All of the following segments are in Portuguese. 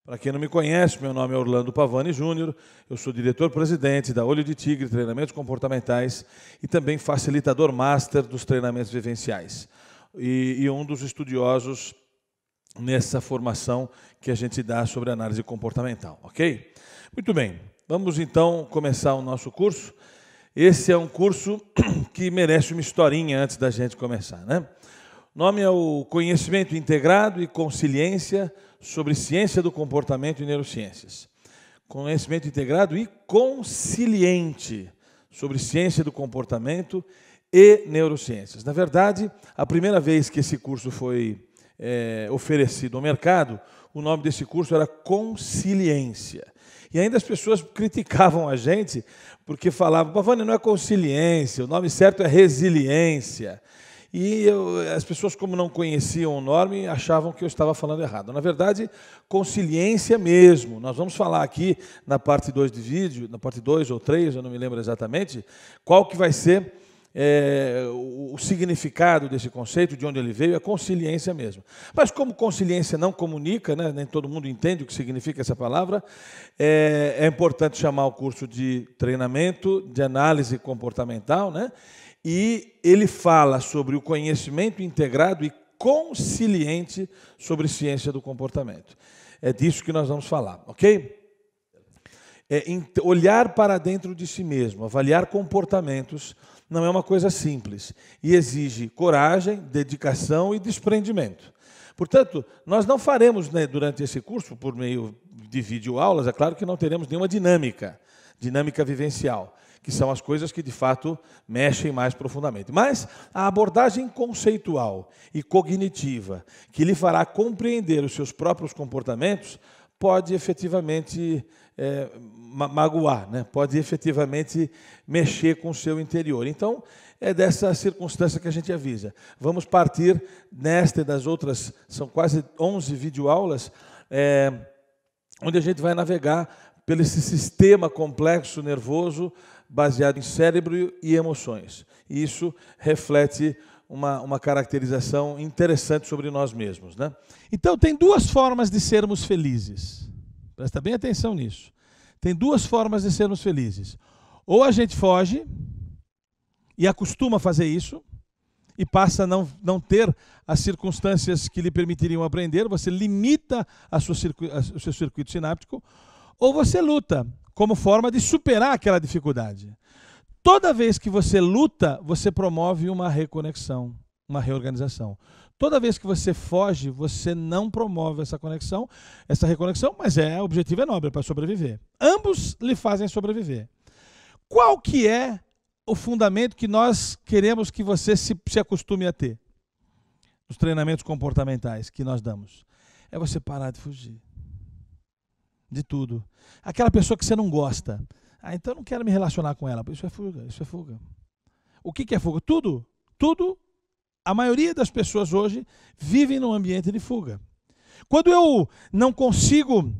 Para quem não me conhece, meu nome é Orlando Pavani Júnior, eu sou diretor-presidente da Olho de Tigre Treinamentos Comportamentais e também facilitador master dos treinamentos vivenciais. E um dos estudiosos nessa formação que a gente dá sobre análise comportamental, ok? Muito bem, vamos então começar o nosso curso. Esse é um curso que merece uma historinha antes da gente começar, né? O nome é o Conhecimento Integrado e Consciência sobre Ciência do Comportamento e Neurociências. Conhecimento Integrado e Consciente sobre Ciência do Comportamento e Neurociências. Na verdade, a primeira vez que esse curso foi oferecido ao mercado, o nome desse curso era Consciência. E ainda as pessoas criticavam a gente porque falavam, Pavani, não é consciência, o nome certo é resiliência. E as pessoas, como não conheciam o nome, achavam que eu estava falando errado. Na verdade, consciência mesmo. Nós vamos falar aqui na parte 2 de vídeo, na parte 2 ou 3, eu não me lembro exatamente, qual que vai ser o significado desse conceito, de onde ele veio, é consciência mesmo. Mas como consciência não comunica, né, nem todo mundo entende o que significa essa palavra, é importante chamar o curso de treinamento de análise comportamental, né? E ele fala sobre o conhecimento integrado e consciente sobre ciência do comportamento. É disso que nós vamos falar, ok? Olhar para dentro de si mesmo, avaliar comportamentos, não é uma coisa simples e exige coragem, dedicação e desprendimento. Portanto, nós não faremos, né, durante esse curso, por meio de videoaulas, é claro que não teremos nenhuma dinâmica vivencial, que são as coisas que, de fato, mexem mais profundamente. Mas a abordagem conceitual e cognitiva, que lhe fará compreender os seus próprios comportamentos, pode efetivamente magoar, né? Pode efetivamente mexer com o seu interior. Então, é dessa circunstância que a gente avisa. Vamos partir nesta e das outras, são quase 11 videoaulas, onde a gente vai navegar pelo esse sistema complexo nervoso baseado em cérebro e emoções. E isso reflete uma caracterização interessante sobre nós mesmos, né? Então, tem duas formas de sermos felizes. Presta bem atenção nisso. Tem duas formas de sermos felizes. Ou a gente foge e acostuma a fazer isso e passa a não ter as circunstâncias que lhe permitiriam aprender, você limita o seu circuito sináptico, ou você luta como forma de superar aquela dificuldade. Toda vez que você luta, você promove uma reconexão, uma reorganização. Toda vez que você foge, você não promove essa reconexão, mas o objetivo é nobre, para sobreviver. Ambos lhe fazem sobreviver. Qual que é o fundamento que nós queremos que você se acostume a ter? Os treinamentos comportamentais que nós damos. É você parar de fugir. De tudo. Aquela pessoa que você não gosta. Então eu não quero me relacionar com ela. Isso é fuga. O que é fuga? Tudo. A maioria das pessoas hoje vivem num ambiente de fuga. Quando eu não consigo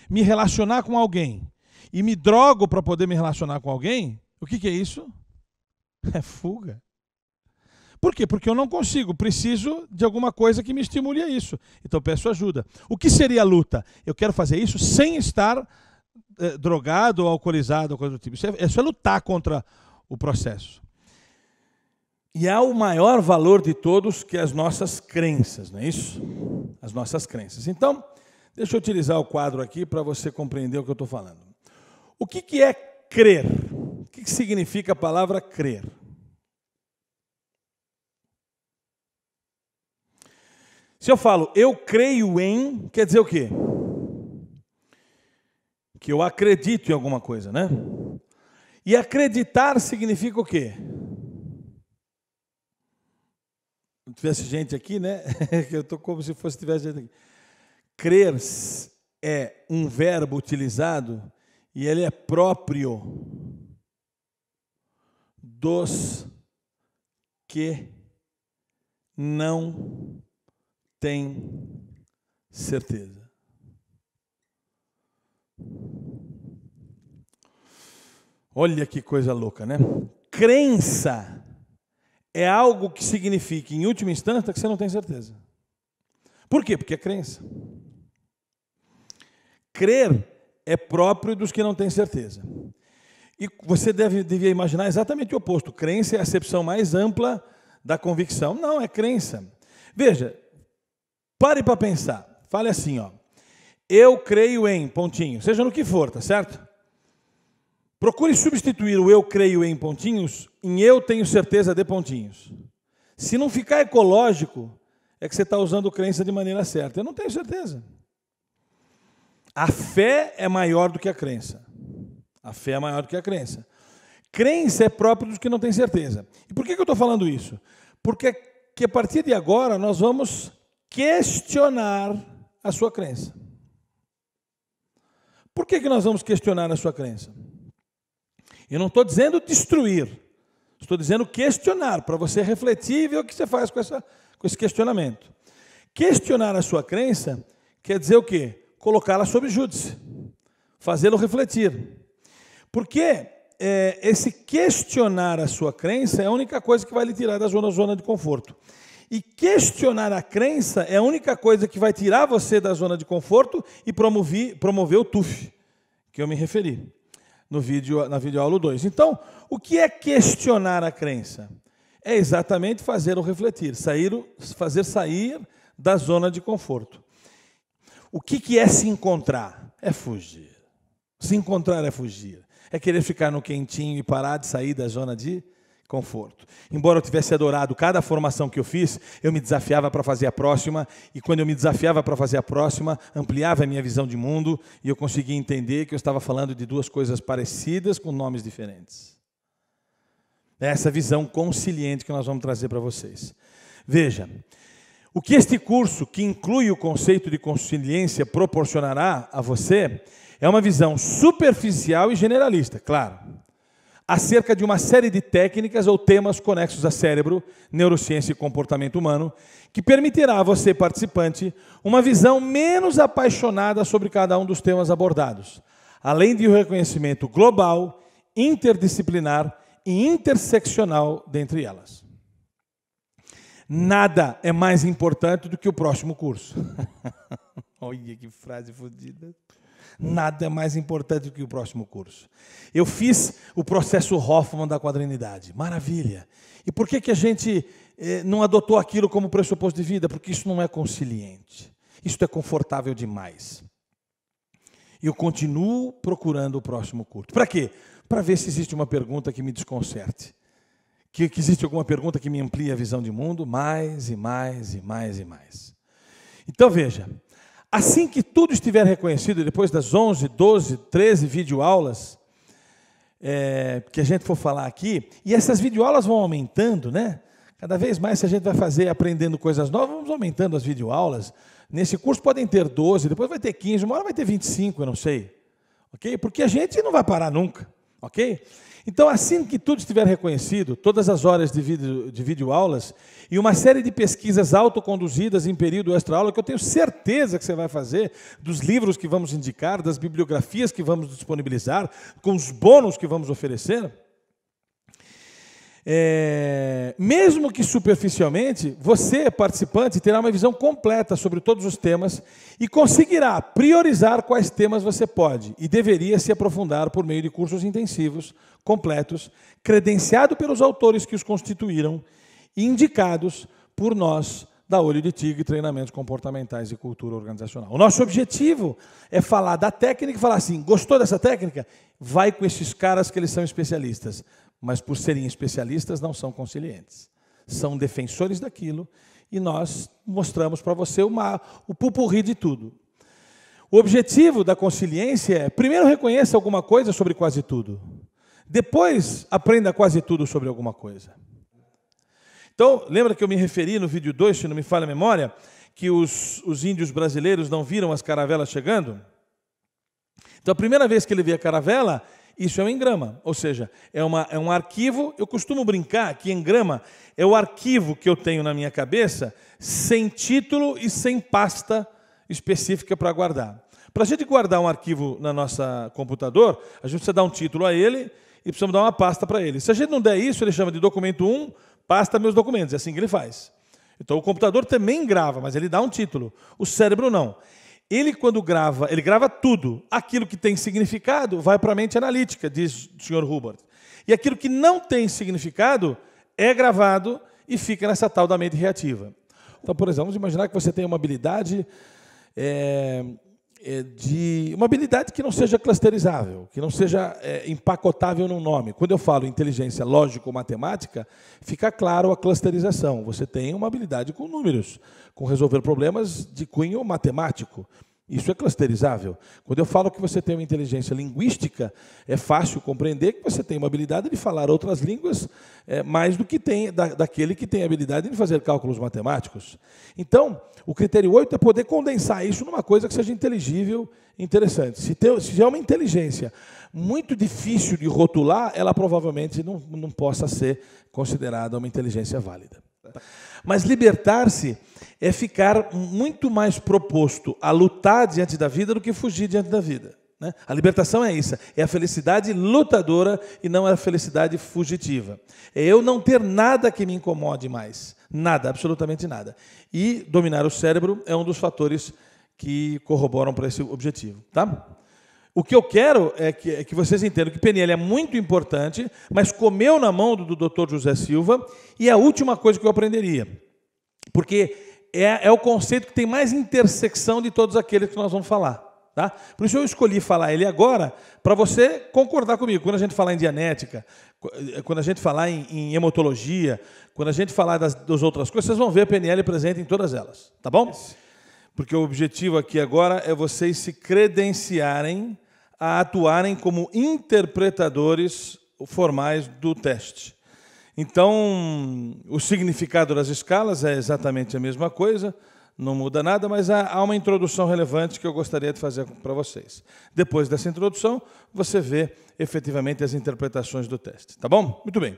me relacionar com alguém e me drogo para poder me relacionar com alguém, o que é isso? É fuga. Por quê? Porque eu não consigo, preciso de alguma coisa que me estimule a isso. Então eu peço ajuda. O que seria a luta? Eu quero fazer isso sem estar drogado ou alcoolizado ou coisa do tipo. Isso é lutar contra o processo. E há o maior valor de todos, que é as nossas crenças, não é isso? As nossas crenças. Então, deixa eu utilizar o quadro aqui para você compreender o que eu estou falando. O que é crer? O que significa a palavra crer? Se eu falo, eu creio em, quer dizer o quê? Que eu acredito em alguma coisa, né? E acreditar significa o quê? Se tivesse gente aqui, né? Eu estou como se tivesse gente aqui. Crer é um verbo utilizado e ele é próprio dos que não têm certeza. Olha que coisa louca, né? Crença é algo que significa, em última instância, que você não tem certeza. Por quê? Porque é crença. Crer é próprio dos que não têm certeza. E você devia imaginar exatamente o oposto. Crença é a acepção mais ampla da convicção. Não, é crença. Veja, pare para pensar. Fale assim, ó. Eu creio em, pontinho, seja no que for, tá certo? Procure substituir o eu creio em pontinhos em eu tenho certeza de pontinhos. Se não ficar ecológico, é que você está usando crença de maneira certa. Eu não tenho certeza. A fé é maior do que a crença. A fé é maior do que a crença. Crença é próprio dos que não têm certeza. E por que eu estou falando isso? Porque que a partir de agora nós vamos questionar a sua crença. Por que nós vamos questionar a sua crença? Eu não estou dizendo destruir. Estou dizendo questionar, para você refletir e ver o que você faz com esse questionamento. Questionar a sua crença quer dizer o quê? Colocá-la sob júdice. Fazê-lo refletir. Porque esse questionar a sua crença é a única coisa que vai lhe tirar da zona de conforto. E questionar a crença é a única coisa que vai tirar você da zona de conforto e promover o TUF, que eu me referi na videoaula 2. Então, o que é questionar a crença? É exatamente fazê-lo refletir, fazer sair da zona de conforto. O que é se encontrar? É fugir. Se encontrar é fugir. É querer ficar no quentinho e parar de sair da zona de conforto. Embora eu tivesse adorado cada formação que eu fiz, eu me desafiava para fazer a próxima, e quando eu me desafiava para fazer a próxima, ampliava a minha visão de mundo, e eu conseguia entender que eu estava falando de duas coisas parecidas com nomes diferentes. É essa visão conciliente que nós vamos trazer para vocês. Veja, o que este curso, que inclui o conceito de consciência, proporcionará a você, é uma visão superficial e generalista, claro, acerca de uma série de técnicas ou temas conexos a cérebro, neurociência e comportamento humano, que permitirá a você, participante, uma visão menos apaixonada sobre cada um dos temas abordados, além de um reconhecimento global, interdisciplinar e interseccional dentre elas. Nada é mais importante do que o próximo curso. Olha que frase fodida. Nada é mais importante do que o próximo curso. Eu fiz o processo Hoffman da quadrinidade. Maravilha. E por que a gente não adotou aquilo como pressuposto de vida? Porque isso não é conciliente. Isso é confortável demais. E eu continuo procurando o próximo curso. Para quê? Para ver se existe uma pergunta que me desconcerte. Que existe alguma pergunta que me amplie a visão de mundo mais e mais e mais e mais. Então veja, assim que tudo estiver reconhecido, depois das 11, 12, 13 videoaulas que a gente for falar aqui, e essas videoaulas vão aumentando, né? Cada vez mais, se a gente vai aprendendo coisas novas, vamos aumentando as videoaulas. Nesse curso podem ter 12, depois vai ter 15, uma hora vai ter 25, eu não sei. Ok? Porque a gente não vai parar nunca. Ok? Então, assim que tudo estiver reconhecido, todas as horas de videoaulas e uma série de pesquisas autoconduzidas em período extra-aula, que eu tenho certeza que você vai fazer, dos livros que vamos indicar, das bibliografias que vamos disponibilizar, com os bônus que vamos oferecer, mesmo que superficialmente, você, participante, terá uma visão completa sobre todos os temas e conseguirá priorizar quais temas você pode e deveria se aprofundar por meio de cursos intensivos, completos, credenciados pelos autores que os constituíram e indicados por nós da Olho de Tigre, Treinamentos Comportamentais e Cultura Organizacional. O nosso objetivo é falar da técnica e falar assim, gostou dessa técnica? Vai com esses caras que eles são especialistas. Mas por serem especialistas não são conciliantes. São defensores daquilo e nós mostramos para você o pupurri de tudo. O objetivo da consciência é, primeiro reconheça alguma coisa sobre quase tudo. Depois aprenda quase tudo sobre alguma coisa. Então, lembra que eu me referi no vídeo 2, se não me falha a memória, que os índios brasileiros não viram as caravelas chegando? Então, a primeira vez que ele vê a caravela, isso é um engrama, ou seja, é um arquivo. Eu costumo brincar que engrama é o arquivo que eu tenho na minha cabeça, sem título e sem pasta específica para guardar. Para a gente guardar um arquivo no nosso computador, a gente precisa dar um título a ele e precisamos dar uma pasta para ele. Se a gente não der isso, ele chama de documento 1, pasta meus documentos, é assim que ele faz. Então o computador também grava, mas ele dá um título. O cérebro não. Ele, quando grava, ele grava tudo. Aquilo que tem significado vai para a mente analítica, diz o Sr. Hubbard. E aquilo que não tem significado é gravado e fica nessa tal da mente reativa. Então, por exemplo, vamos imaginar que você tem uma habilidade uma habilidade que não seja clusterizável, que não seja empacotável num nome. Quando eu falo inteligência lógico-matemática, fica claro a clusterização. Você tem uma habilidade com números, com resolver problemas de cunho matemático. Isso é clusterizável. Quando eu falo que você tem uma inteligência linguística, é fácil compreender que você tem uma habilidade de falar outras línguas mais do que daquele que tem a habilidade de fazer cálculos matemáticos. Então, o critério 8 é poder condensar isso numa coisa que seja inteligível e interessante. Se é uma inteligência muito difícil de rotular, ela provavelmente não possa ser considerada uma inteligência válida. Mas libertar-se é ficar muito mais proposto a lutar diante da vida do que fugir diante da vida, né? A libertação é isso, é a felicidade lutadora e não a felicidade fugitiva. É eu não ter nada que me incomode mais, nada, absolutamente nada. E dominar o cérebro é um dos fatores que corroboram para esse objetivo, tá? O que eu quero é que vocês entendam que PNL é muito importante, mas comeu na mão do Dr. José Silva, e é a última coisa que eu aprenderia. Porque é o conceito que tem mais intersecção de todos aqueles que nós vamos falar. Tá? Por isso eu escolhi falar ele agora, para você concordar comigo. Quando a gente falar em dianética, quando a gente falar em hematologia, quando a gente falar das outras coisas, vocês vão ver a PNL presente em todas elas. Tá bom? Porque o objetivo aqui agora é vocês se credenciarem a atuarem como interpretadores formais do teste. Então, o significado das escalas é exatamente a mesma coisa, não muda nada, mas há uma introdução relevante que eu gostaria de fazer para vocês. Depois dessa introdução, você vê efetivamente as interpretações do teste. Tá bom? Muito bem.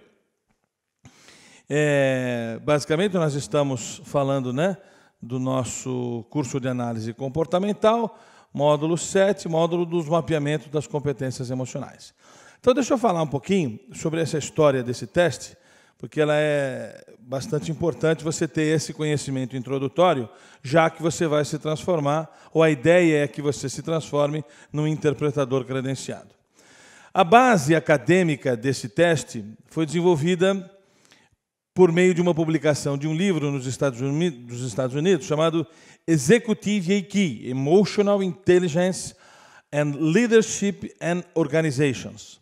Basicamente, nós estamos falando, né, do nosso curso de análise comportamental, módulo 7, módulo dos mapeamentos das competências emocionais. Então, deixa eu falar um pouquinho sobre essa história desse teste, porque ela é bastante importante você ter esse conhecimento introdutório, já que você vai se transformar, ou a ideia é que você se transforme num interpretador credenciado. A base acadêmica desse teste foi desenvolvida por meio de uma publicação de um livro dos Estados Unidos chamado Executive IQ, Emotional Intelligence and Leadership and Organizations.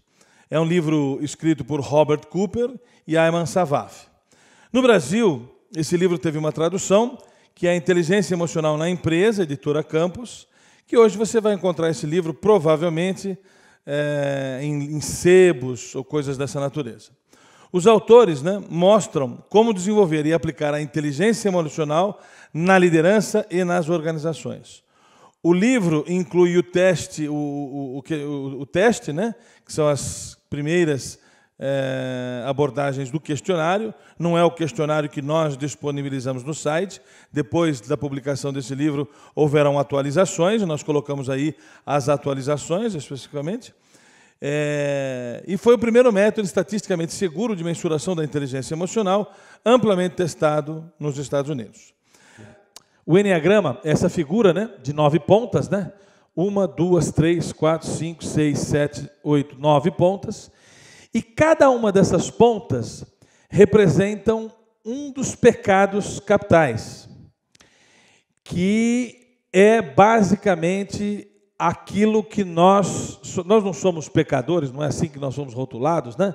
É um livro escrito por Robert Cooper e Ayman Savaf. No Brasil, esse livro teve uma tradução, que é a Inteligência Emocional na Empresa, editora Campos, que hoje você vai encontrar esse livro, provavelmente, em sebos ou coisas dessa natureza. Os autores, né, mostram como desenvolver e aplicar a inteligência emocional na liderança e nas organizações. O livro inclui o teste, o teste, né, que são as primeiras abordagens do questionário. Não é o questionário que nós disponibilizamos no site. Depois da publicação desse livro, houverão atualizações. Nós colocamos aí as atualizações, especificamente. E foi o primeiro método estatisticamente seguro de mensuração da inteligência emocional, amplamente testado nos Estados Unidos. O Enneagrama é essa figura, né, de 9 pontas, né? 1, 2, 3, 4, 5, 6, 7, 8, 9 pontas. E cada uma dessas pontas representam um dos pecados capitais, que é basicamente aquilo que nós não somos pecadores, não é assim que nós somos rotulados, né?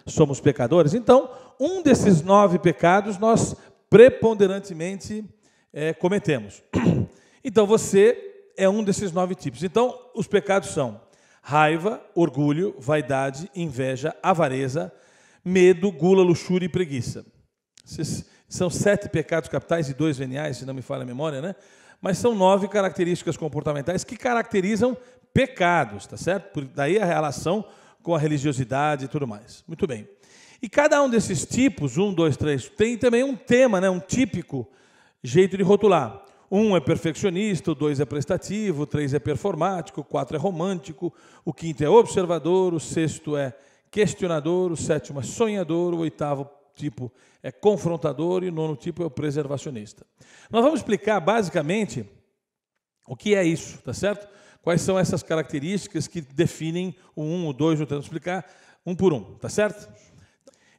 Somos pecadores. Então, um desses 9 pecados nós preponderantemente cometemos. Então, você é um desses 9 tipos. Então, os pecados são raiva, orgulho, vaidade, inveja, avareza, medo, gula, luxúria e preguiça. Esses são 7 pecados capitais e 2 veniais, se não me falha a memória, né? Mas são 9 características comportamentais que caracterizam pecados, tá certo? Daí a relação com a religiosidade e tudo mais. Muito bem. E cada um desses tipos, 1, 2, 3, tem também um tema, né? Um típico jeito de rotular. 1 é perfeccionista, o 2 é prestativo, o 3 é performático, o 4 é romântico, o 5º é observador, o 6º é questionador, o 7º é sonhador, o 8º tipo é confrontador e o 9º tipo é o preservacionista. Nós vamos explicar basicamente O que é isso, tá certo? Quais são essas características que definem o 1, o 2, eu tento explicar um por um, tá certo?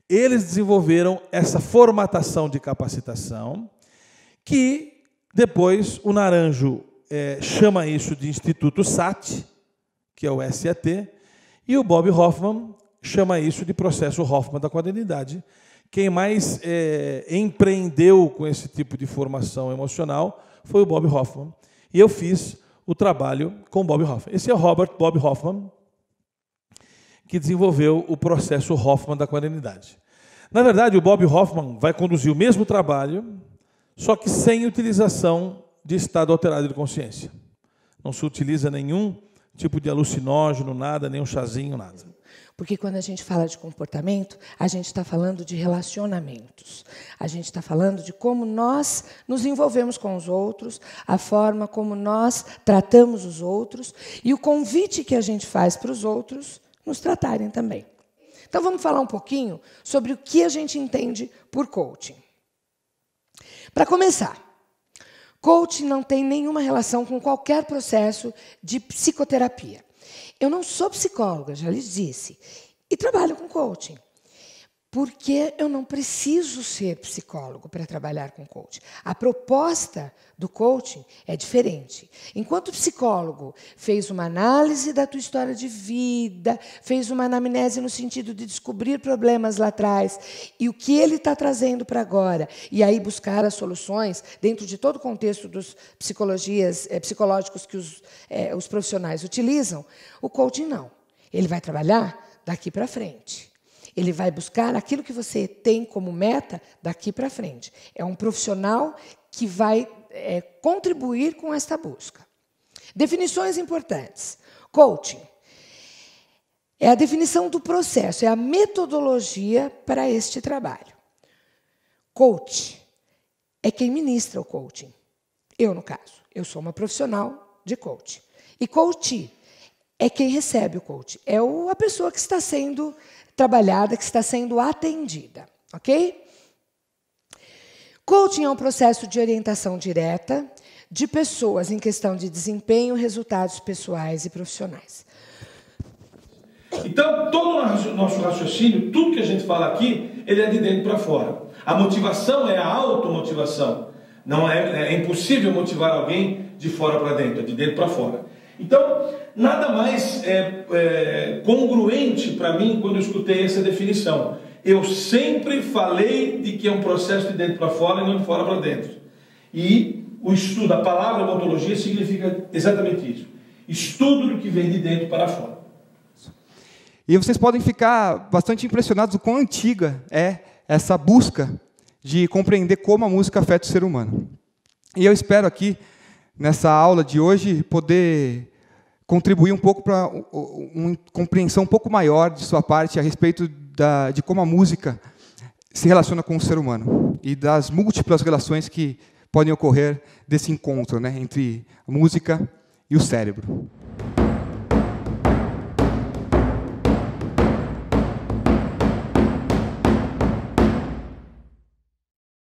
Eles desenvolveram essa formatação de capacitação, que depois o Naranjo chama isso de Instituto SAT, que é o SAT, e o Bob Hoffman chama isso de processo Hoffman da quadrinidade. Quem mais empreendeu com esse tipo de formação emocional foi o Bob Hoffman. E eu fiz o trabalho com o Bob Hoffman. Esse é o Robert Bob Hoffman, que desenvolveu o processo Hoffman da quadrinidade. Na verdade, o Bob Hoffman vai conduzir o mesmo trabalho, só que sem utilização de estado alterado de consciência. Não se utiliza nenhum tipo de alucinógeno, nada, nenhum chazinho, nada. Porque quando a gente fala de comportamento, a gente está falando de relacionamentos. A gente está falando de como nós nos envolvemos com os outros, a forma como nós tratamos os outros e o convite que a gente faz para os outros nos tratarem também. Então, vamos falar um pouquinho sobre o que a gente entende por coaching. Para começar, coaching não tem nenhuma relação com qualquer processo de psicoterapia. Eu não sou psicóloga, já lhes disse, e trabalho com coaching, porque eu não preciso ser psicólogo para trabalhar com coaching. A proposta do coaching é diferente. Enquanto o psicólogo fez uma análise da tua história de vida, fez uma anamnese no sentido de descobrir problemas lá atrás e o que ele está trazendo para agora, e aí buscar as soluções dentro de todo o contexto dos psicológicos que os profissionais utilizam, o coaching não. Ele vai trabalhar daqui para frente. Ele vai buscar aquilo que você tem como meta daqui para frente. É um profissional que vai contribuir com esta busca. Definições importantes. Coaching é a definição do processo, é a metodologia para este trabalho. Coach é quem ministra o coaching. Eu, no caso, eu sou uma profissional de coaching. E coach é quem recebe o coaching. É a pessoa que está sendo trabalhada, que está sendo atendida, ok? Coaching é um processo de orientação direta de pessoas em questão de desempenho, resultados pessoais e profissionais. Então, todo o nosso raciocínio, tudo que a gente fala aqui, ele é de dentro para fora. A motivação é a automotivação. Não é impossível motivar alguém de fora para dentro, é de dentro para fora. Então, nada mais congruente para mim quando eu escutei essa definição. Eu sempre falei de que é um processo de dentro para fora e não de fora para dentro. E o estudo, a palavra ontologia significa exatamente isso. Estudo do que vem de dentro para fora. E vocês podem ficar bastante impressionados do quão antiga é essa busca de compreender como a música afeta o ser humano. E eu espero aqui, nessa aula de hoje, poder contribuir um pouco para uma compreensão um pouco maior de sua parte a respeito de como a música se relaciona com o ser humano e das múltiplas relações que podem ocorrer desse encontro, né, entre a música e o cérebro.